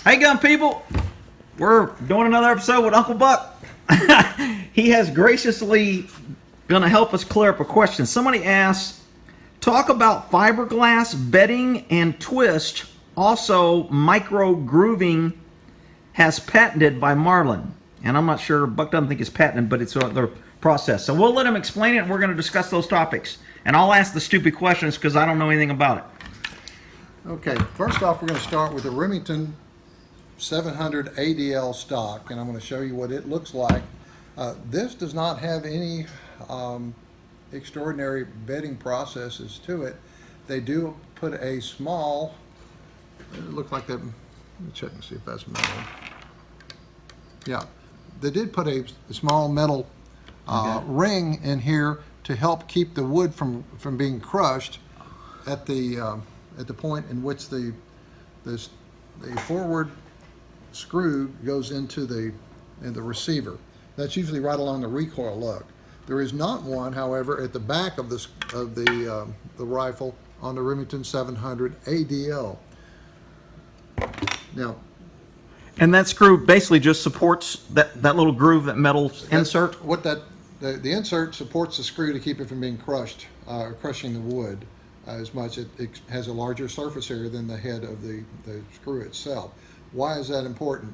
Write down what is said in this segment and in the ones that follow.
Hey, gun people! We're doing another episode with Uncle Buck. He has graciously going to help us clear up a question. Somebody asked, talk about fiberglass bedding and twist. Also, micro grooving has patented by Marlin. And I'm not sure, Buck doesn't think it's patented, but it's the process. So we'll let him explain it, and we're going to discuss those topics. And I'll ask the stupid questions because I don't know anything about it. Okay, first off, we're going to start with the Remington 700 ADL stock, and I'm going to show you what it looks like. This does not have any extraordinary bedding processes to it. They do put a small, it looks like that, let me check and see if that's metal. Yeah, they did put a small metal ring in here to help keep the wood from being crushed at the point in which the forward screw goes into the receiver. That's usually right along the recoil lug. There is not one, however, at the back of the rifle on the Remington 700 ADL. Now, and that screw basically just supports that little groove, that metal insert? The insert supports the screw to keep it from being crushed, crushing the wood as much. It has a larger surface area than the head of the screw itself. Why is that important?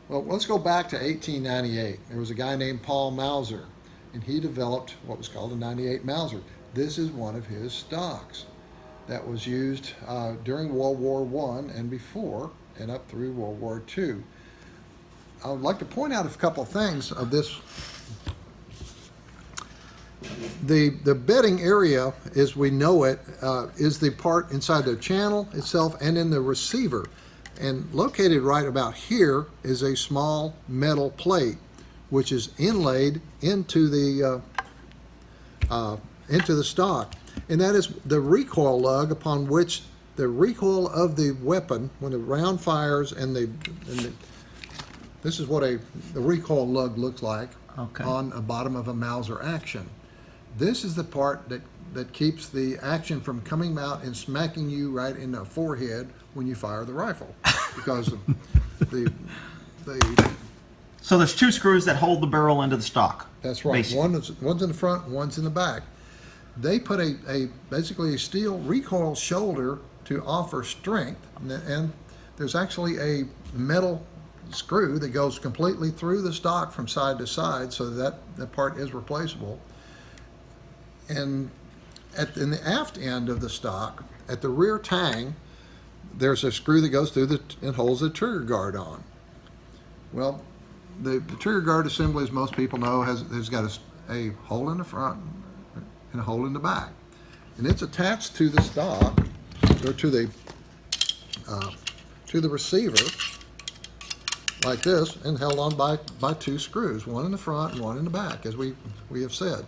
Well, let's go back to 1898. There was a guy named Paul Mauser, and he developed what was called a 98 Mauser. This is one of his stocks that was used during World War I and before, and up through World War II. I would like to point out a couple of things of this. The bedding area, as we know it, is the part inside the channel itself and in the receiver. And located right about here is a small metal plate, which is inlaid into the stock, and that is the recoil lug upon which the recoil of the weapon, when the round fires, and this is what the recoil lug looks like on the bottom of a Mauser action. This is the part that keeps the action from coming out and smacking you right in the forehead when you fire the rifle, because of the So there's two screws that hold the barrel into the stock. That's right. One's in the front, one's in the back. They put basically a steel recoil shoulder to offer strength, and there's actually a metal screw that goes completely through the stock from side to side, so that part is replaceable. And in the aft end of the stock, at the rear tang, there's a screw that goes through and holds the trigger guard on. Well, the trigger guard assembly, as most people know, has got a hole in the front and a hole in the back, and it's attached to the stock, or to the receiver like this, and held on by two screws, one in the front and one in the back, as we have said.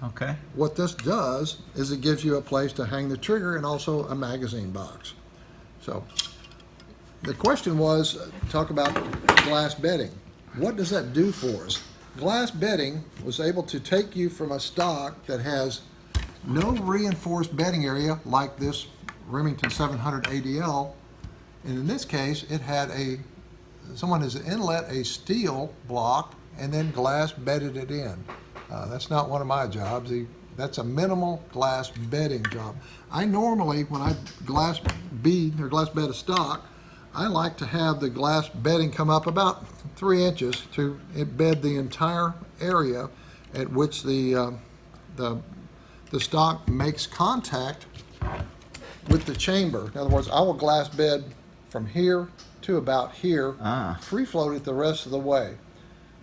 Okay. What this does is it gives you a place to hang the trigger and also a magazine box. So the question was, talk about glass bedding. What does that do for us? Glass bedding was able to take you from a stock that has no reinforced bedding area like this Remington 700 ADL, and in this case it had someone has inlet a steel block and then glass bedded it in. That's not one of my jobs. That's a minimal glass bedding job. I normally, when I glass bed a stock, I like to have the glass bedding come up about 3 inches to bed the entire area at which the stock makes contact with the chamber. In other words, I will glass bed from here to about here, free float it the rest of the way.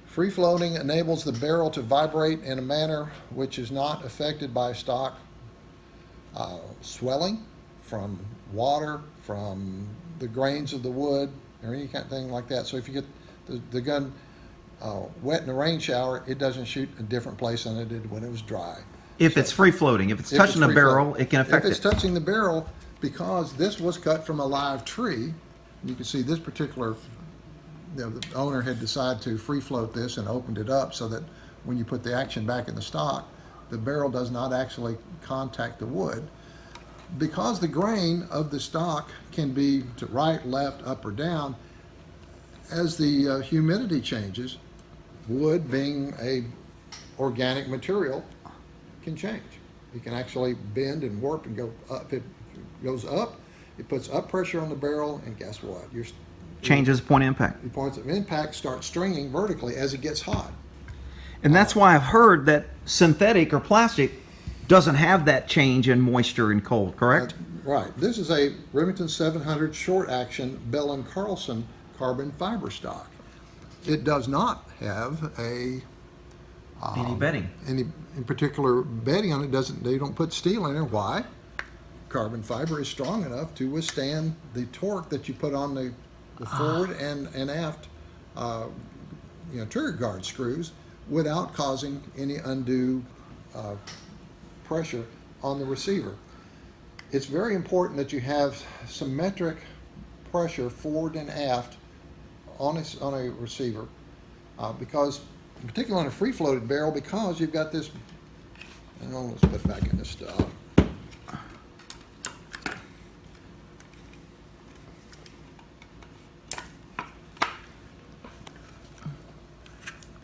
Free floating enables the barrel to vibrate in a manner which is not affected by stock swelling from water, from the grains of the wood, or any kind of thing like that. So if you get the gun wet in a rain shower, it doesn't shoot a different place than it did when it was dry. If it's free floating, if it's touching the barrel, it can affect it. If it's touching the barrel, because this was cut from a live tree, you can see this particular, the owner had decided to free float this and opened it up so that when you put the action back in the stock, the barrel does not actually contact the wood. Because the grain of the stock can be to right, left, up, or down, as the humidity changes, wood being a organic material can change. It can actually bend and warp and go up. If it goes up, it puts up pressure on the barrel, and guess what? Changes point of impact. Your points of impact start stringing vertically as it gets hot. And that's why I've heard that synthetic or plastic doesn't have that change in moisture and cold, correct? Right. This is a Remington 700 short action Bell & Carlson carbon fiber stock. It does not have any bedding. Any in particular bedding on it. They don't put steel in there. Why? Carbon fiber is strong enough to withstand the torque that you put on the forward and aft trigger guard screws without causing any undue pressure on the receiver. It's very important that you have symmetric pressure forward and aft on a receiver, because, particularly on a free-floated barrel, because you've got this. Hang on, let's put it back in the stock.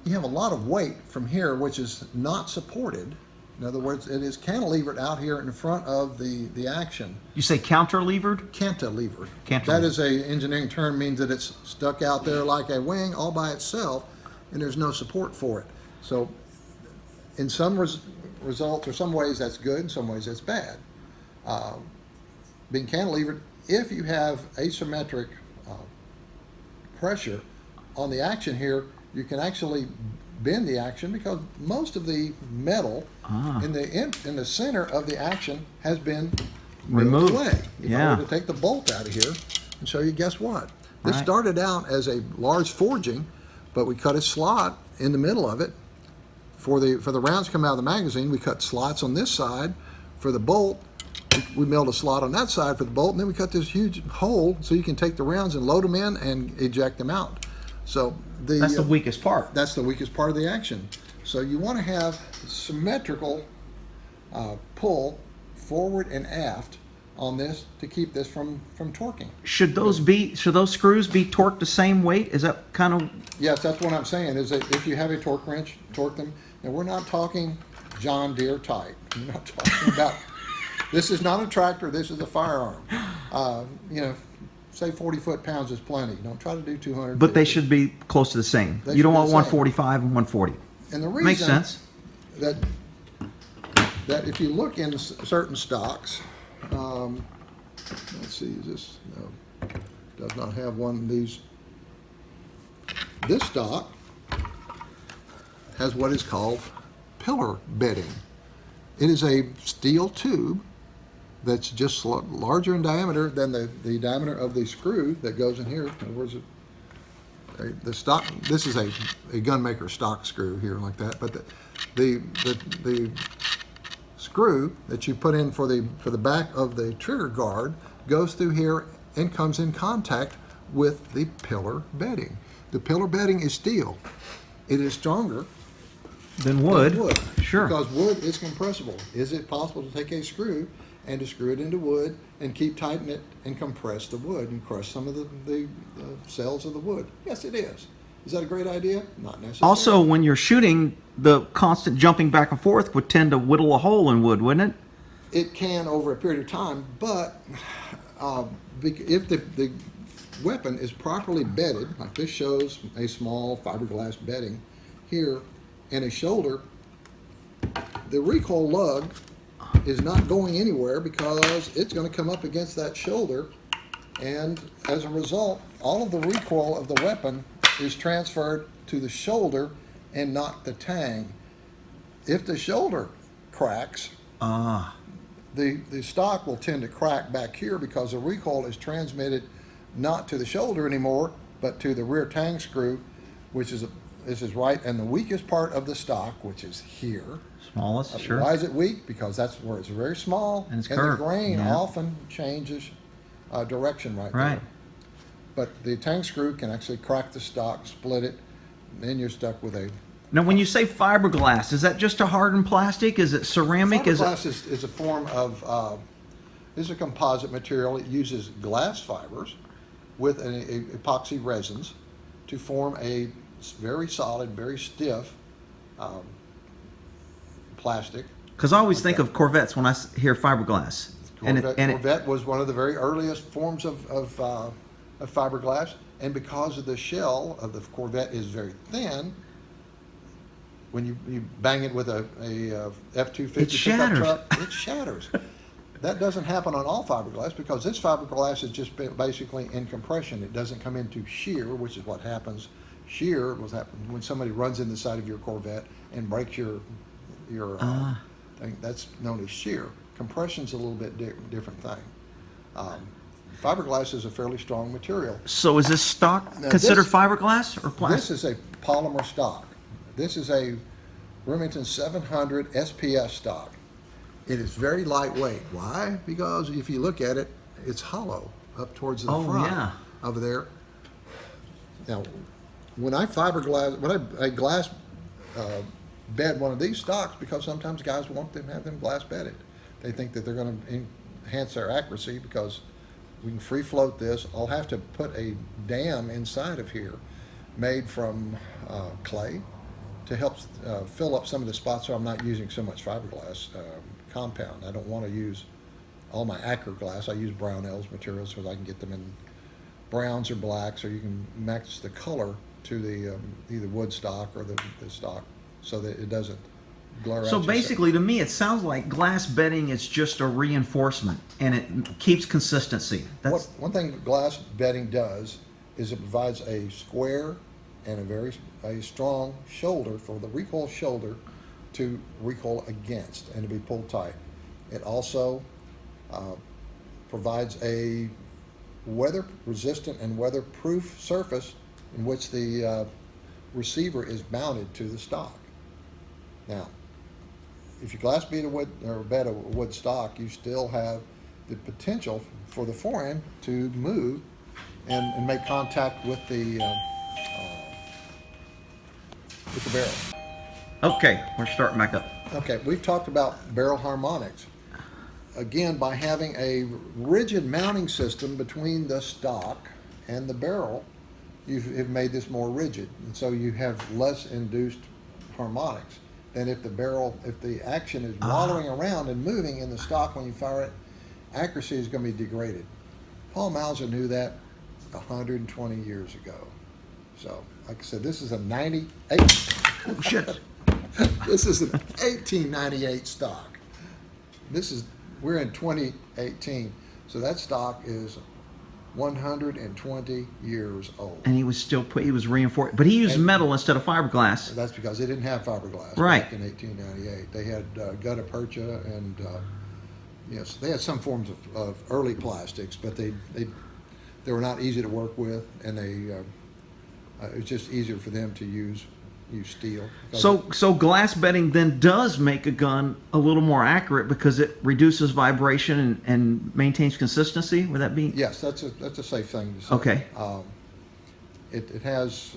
You have a lot of weight from here, which is not supported. In other words, it is cantilevered out here in front of the action. You say counterlevered? Cantilevered. Cantilevered. That is a engineering term, means that it's stuck out there like a wing all by itself, and there's no support for it. So in some results, or some ways that's good, in some ways that's bad. Being cantilevered, if you have asymmetric pressure on the action here, you can actually bend the action, because most of the metal in the center of the action has been removed away. If I were to take the bolt out of here and show you, guess what? This started out as a large forging, but we cut a slot in the middle of it. For the rounds come out of the magazine, we cut slots on this side. For the bolt, we milled a slot on that side for the bolt, and then we cut this huge hole so you can take the rounds and load them in and eject them out. So that's the weakest part. That's the weakest part of the action. So you want to have symmetrical pull forward and aft on this to keep this from torquing. Should those screws be torqued the same weight? Is that kind of? Yes, that's what I'm saying. Is that if you have a torque wrench, torque them. And we're not talking John Deere type. We're not talking about. This is not a tractor. This is a firearm. Say 40 foot-pounds is plenty. Don't try to do 200. But they should be close to the same. You don't want 145 and 140. And the reason makes sense. That if you look in certain stocks, let's see, is this does not have one of these. This stock has what is called pillar bedding. It is a steel tube that's just larger in diameter than the diameter of the screw that goes in here. In other words, the stock. This is a gunmaker stock screw here like that, but the screw that you put in for the back of the trigger guard goes through here and comes in contact with the pillar bedding. The pillar bedding is steel. It is stronger than wood. Sure. Because wood is compressible. Is it possible to take a screw and to screw it into wood and keep tightening it and compress the wood and crush some of the cells of the wood? Yes, it is. Is that a great idea? Not necessarily. Also, when you're shooting, the constant jumping back and forth would tend to whittle a hole in wood, wouldn't it? It can over a period of time, but if the weapon is properly bedded, like this shows a small fiberglass bedding here and a shoulder, the Recoil Lug is not going anywhere because it's going to come up against that shoulder, and as a result, all of the recoil of the weapon is transferred to the shoulder and not the tang. If the shoulder cracks, the stock will tend to crack back here because the recoil is transmitted not to the shoulder anymore, but to the rear tang screw, which is this is right in the weakest part of the stock, which is here. Smallest, sure. Why is it weak? Because that's where it's very small, and the grain often changes direction right there. But the tang screw can actually crack the stock, split it, and then you're stuck with a. Now, when you say fiberglass, is that just a hardened plastic? Is it ceramic? Fiberglass is a form of, is a composite material. It uses glass fibers with an epoxy resins, to form a very solid, very stiff plastic. Because I always think of Corvettes when I hear fiberglass. Corvette was one of the very earliest forms of fiberglass, and because of the shell of the Corvette is very thin, when you bang it with a F-250 It shatters. pickup truck, it shatters. That doesn't happen on all fiberglass because this fiberglass is just basically in compression. It doesn't come into shear, which is what happens. Shear was happen when somebody runs in the side of your Corvette and breaks your thing. That's known as shear. Compression's a little bit different thing. Fiberglass is a fairly strong material. So is this stock Now, considered this- fiberglass or plastic? This is a polymer stock. This is a Remington 700 SPS stock. It is very lightweight. Why? Because if you look at it, it's hollow up towards the front yeah. over there. Now, when I glass bed one of these stocks, because sometimes guys want them have them glass bedded. They think that they're going to enhance their accuracy because we can free float this. I'll have to put a dam inside of here made from clay to help fill up some of the spots so I'm not using so much fiberglass compound. I don't want to use all my Acro glass. I use Brownells materials so I can get them in browns or blacks, or you can match the color to the either wood stock or the stock so that it doesn't blur out. So basically, to me, it sounds like glass bedding is just a reinforcement, and it keeps consistency. That's One thing glass bedding does is it provides a square and a strong shoulder for the recoil shoulder to recoil against and to be pulled tight. It also provides a weather-resistant and weatherproof surface in which the receiver is mounted to the stock. Now, if you glass bead a wood or bed a wood stock, you still have the potential for the forend to move and make contact with the barrel. okay. We're starting back up. Okay, we've talked about barrel harmonics. Again, by having a rigid mounting system between the stock and the barrel, you've made this more rigid, and so you have less induced harmonics than if the action is wallowing around and moving in the stock when you fire it, accuracy is going to be degraded. Paul Mauser knew that 120 years ago. So, like I said, this is a 98. Oh, shit. This is an 1898 stock. We're in 2018, so that stock is 120 years old. And he was reinforced, but he used metal instead of fiberglass. That's because they didn't have fiberglass Right. back in 1898. They had gutta percha and yes, they had some forms of early plastics, but they were not easy to work with, and it was just easier for them to use steel. So glass bedding then does make a gun a little more accurate because it reduces vibration and maintains consistency. Would that be? Yes, that's a safe thing to say. Okay. It has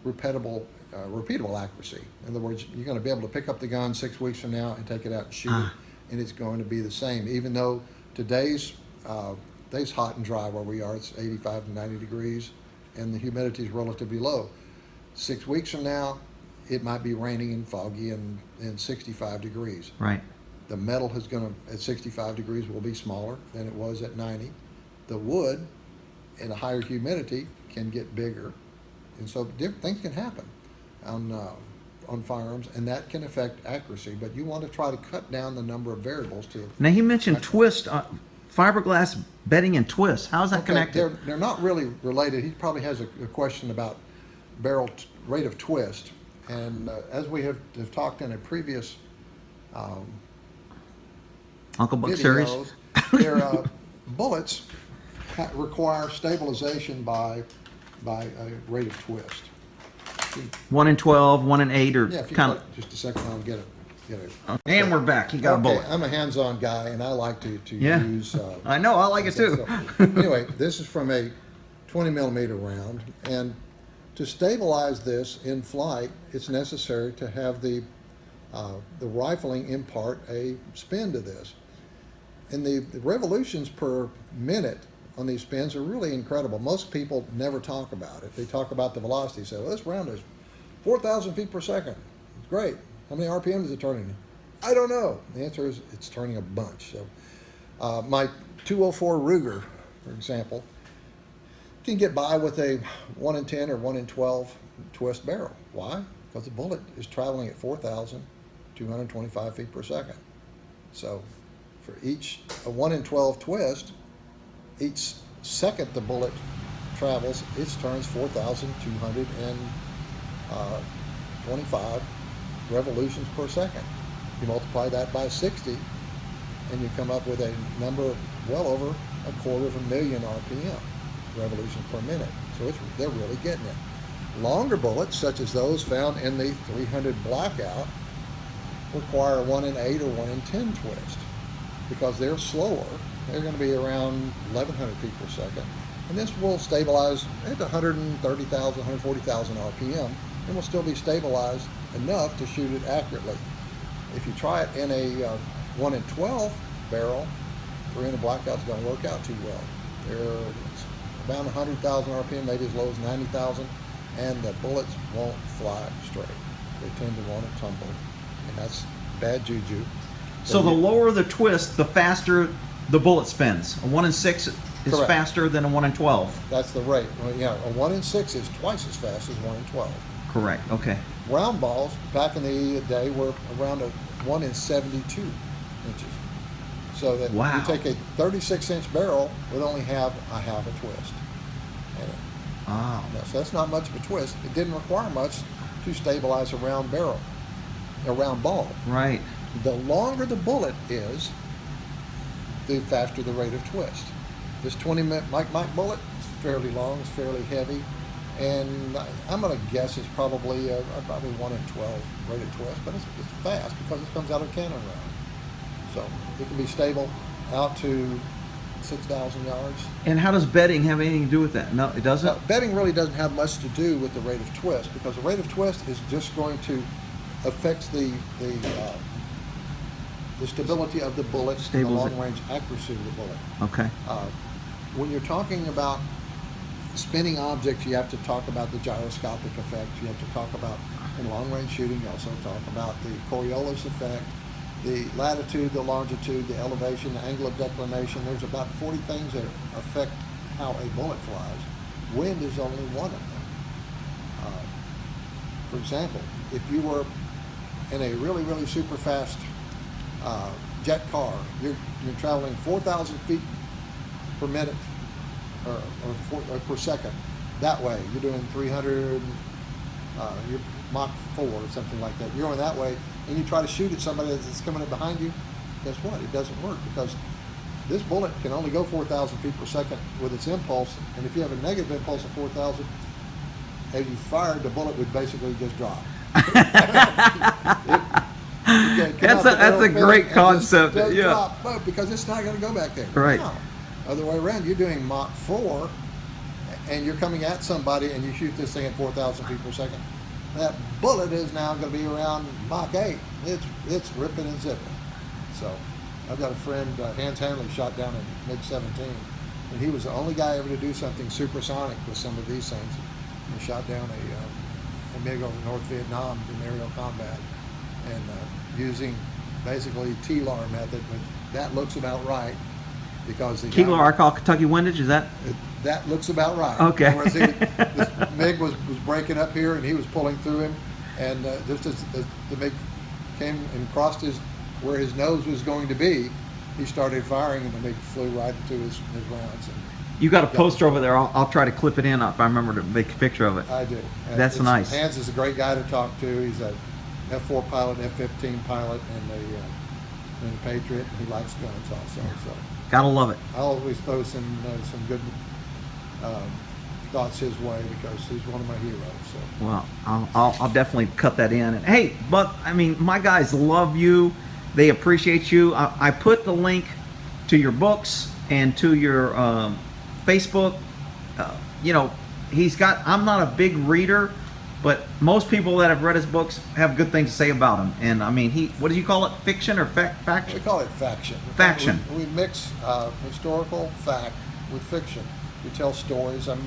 repeatable accuracy. In other words, you're going to be able to pick up the gun 6 weeks from now and take it out and shoot it, and it's going to be the same. Even though today's hot and dry where we are, it's 85 to 90 degrees, and the humidity is relatively low. 6 weeks from now, it might be raining and foggy and 65 degrees. Right. The metal at 65 degrees will be smaller than it was at 90. The wood in a higher humidity can get bigger. And so different things can happen on firearms, and that can affect accuracy. But you want to try to cut down the number of variables to. Now he mentioned twist, fiberglass bedding and twist. How is that connected? They're not really related. He probably has a question about barrel rate of twist, and as we have talked in a previous Uncle Buck series. videos, their bullets require stabilization by a rate of twist. 1 in 12, 1 in 8, or Yeah, if you kind got just a second, I'll get it. And we're back. He got a bullet. I'm a hands-on guy, and I like to Yeah. use. I know. I like it too. So, anyway, this is from a 20 millimeter round, and to stabilize this in flight, it's necessary to have the rifling impart a spin to this. And the revolutions per minute on these spins are really incredible. Most people never talk about it. They talk about the velocity. Say, well, this round is 4,000 feet per second. It's great. How many RPM is it turning? I don't know. The answer is it's turning a bunch. So my 204 Ruger, for example, can get by with a 1 in 10 or 1 in 12 twist barrel. Why? Because the bullet is traveling at 4,225 feet per second. So for each a 1 in 12 twist, each second the bullet travels, it turns 4,225 revolutions per second. You multiply that by 60, and you come up with a number well over 250,000 RPM, revolutions per minute. So they're really getting it. Longer bullets, such as those found in the 300 Blackout, require a 1 in 8 or 1 in 10 twist. Because they're slower, they're going to be around 1,100 feet per second. And this will stabilize at 130,000, 140,000 RPM, and will still be stabilized enough to shoot it accurately. If you try it in a 1 in 12 barrel, 300 Blackouts don't work out too well. They're about 100,000 RPM, maybe as low as 90,000, and the bullets won't fly straight. They tend to want to tumble, and that's bad juju. So the lower the twist, the faster the bullet spins. A 1 in 6 is Correct. faster than a 1 in 12. That's the rate. Well, yeah, a 1 in 6 is twice as fast as 1 in 12. Correct. Okay. Round balls back in the day were around a 1 in 72 inches. So that Wow. you take a 36-inch barrel would only have a half a twist in it. Oh. So that's not much of a twist. It didn't require much to stabilize a round barrel, a round ball. Right. The longer the bullet is, the faster the rate of twist. This 20-minute Mike bullet is fairly long, it's fairly heavy, and I'm going to guess it's probably 1 in 12 rated twist, but it's fast because it comes out of a cannon round. So it can be stable out to 6,000 yards. And how does bedding have anything to do with that? No, it doesn't? Bedding really doesn't have much to do with the rate of twist, because the rate of twist is just going to affect the stability of the bullet and the long-range accuracy of the bullet. Okay. When you're talking about spinning objects, you have to talk about the gyroscopic effect. You have to talk about, in long-range shooting, you also talk about the Coriolis effect, the latitude, the longitude, the elevation, the angle of declination. There's about 40 things that affect how a bullet flies. Wind is only one of them. For example, if you were in a really, really super fast jet car, you're traveling 4,000 feet per minute or per second. That way, you're doing 300, you're Mach 4 or something like that. You're going that way, and you try to shoot at somebody that's coming up behind you. Guess what? It doesn't work, because this bullet can only go 4,000 feet per second with its impulse, and if you have a negative impulse of 4,000, as you fired, the bullet would basically just drop. That's a great concept. Yeah. Drop, because it's not going to go back there. Right. No. Other way around, you're doing Mach 4, and you're coming at somebody, and you shoot this thing at 4,000 feet per second. That bullet is now going to be around Mach 8. It's ripping and zipping. So I've got a friend, Hans Hanley, shot down in MiG-17, and he was the only guy ever to do something supersonic with some of these things. He shot down a MiG over North Vietnam in aerial combat, and using basically TLAR method, but that looks about right, because the TLAR, I call Kentucky windage, is that? That looks about right. Okay. Whereas this MiG was breaking up here, and he was pulling through him, and just as the MiG came and crossed where his nose was going to be, he started firing, and the MiG flew right into his rounds. And you got a poster over there. I'll try to clip it in if I remember to make a picture of it. I do. And that's nice. Hans is a great guy to talk to. He's a F-4 pilot, F-15 pilot, and a Patriot. And he likes guns also. So Gotta love it. I always throw some good thoughts his way, because he's one of my heroes. So. Well, I'll definitely cut that in. And hey, Buck, I mean, my guys love you. They appreciate you. I put the link to your books and to your Facebook. I'm not a big reader, but most people that have read his books have good things to say about him. And I mean, what do you call it? Fiction or faction? We call it faction. Faction. We mix historical fact with fiction. We tell stories. And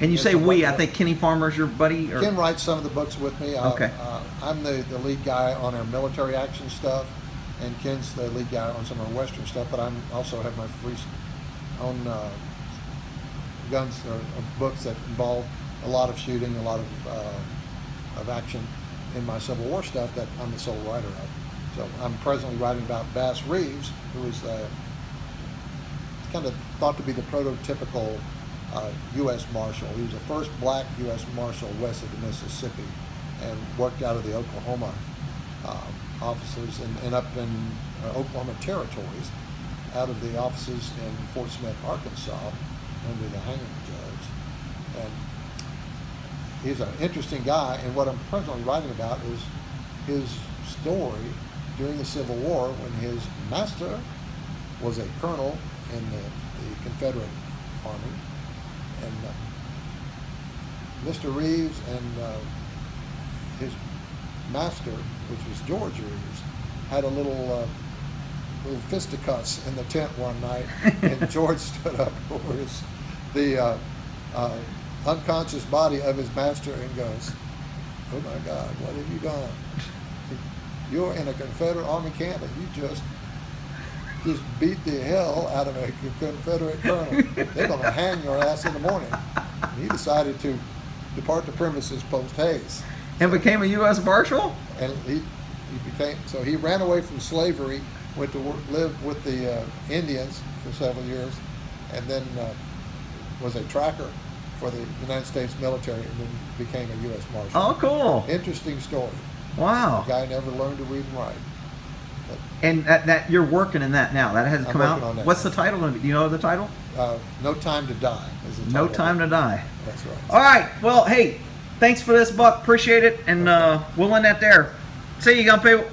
you say we, I think Kenny Farmer's your buddy? Or? Ken writes some of the books with me. Okay. I'm the lead guy on our military action stuff, and Ken's the lead guy on some of our Western stuff, but I'm also have my own guns or books that involve a lot of shooting, a lot of action in my Civil War stuff that I'm the sole writer of. So I'm presently writing about Bass Reeves, who is kind of thought to be the prototypical U.S. Marshal. He was the first black U.S. Marshal west of the Mississippi, and worked out of the Oklahoma offices and up in Oklahoma territories, out of the offices in Fort Smith, Arkansas, under the hanging judge. And he's an interesting guy, and what I'm presently writing about is his story during the Civil War when his master was a colonel in the Confederate Army. And Mr. Reeves and his master, which was George Reeves, had a little fisticuffs in the tent one night, and George stood up over the unconscious body of his master and goes, "Oh my God, what have you done? You're in a Confederate Army camp and you just beat the hell out of a Confederate colonel. They're going to hang your ass in the morning." And he decided to depart the premises post-haste. And became a U.S. Marshal? And he ran away from slavery, went to live with the Indians for several years, and then was a tracker for the United States military, and then became a U.S. Marshal. Oh, cool. Interesting story. Wow. The guy never learned to read and write. And that you're working in that now. That hasn't come out. On that. What's the title? Do you know the title? No Time to Die is the title. No Time to Die. That's right. All right. Well, hey, thanks for this, Buck. Appreciate it. And we'll end that there. See you, gun people.